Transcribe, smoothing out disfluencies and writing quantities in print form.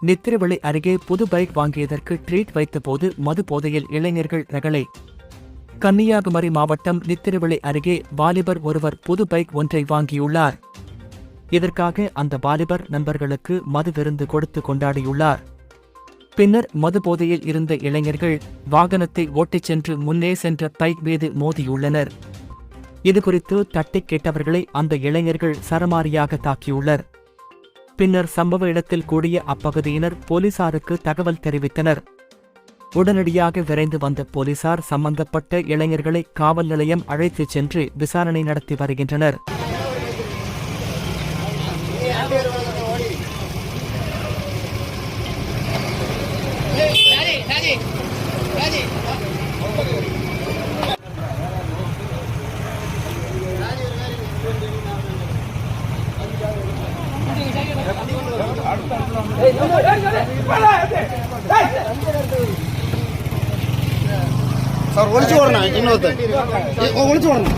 நித்திரவிளை அருகே புது bike வாங்கியதற்கு treat வைத்தபோது மது போதையில் இளைஞர்கள் ரகளை. கன்னியாகுமரி மாவட்டம் நித்திரவிளை அருகே வாலிபர் ஒருவர் புது பைக் ஒன்றை வாங்கியுள்ளார். இதற்காக அந்த வாலிபர் நண்பர்களுக்கு மது விருந்து கொடுத்து கொண்டாடியுள்ளார். பின்னர் மது போதையில் இருந்த இளைஞர்கள் வாகனத்தை ஓட்டிச் சென்று முன்னே சென்ற பைக் மீது மோதியுள்ளனர். இதுகுறித்து தட்டிக் கேட்டவர்களை அந்த இளைஞர்கள் சரமாரியாக தாக்கியுள்ளனர். பின்னர் சம்பவ இடத்தில் கூடிய அப்பகுதியினர் போலீசாருக்கு தகவல் தெரிவித்தனர். உடனடியாக விரைந்து வந்த போலீசார் சம்பந்தப்பட்ட இளைஞர்களை காவல் நிலையம் அழைத்துச் சென்று விசாரணை நடத்தி வருகின்றனர். സാർ ഒളിച്ചു പോകണം ഇന്നത്തെ ഒളിച്ചു പോകണം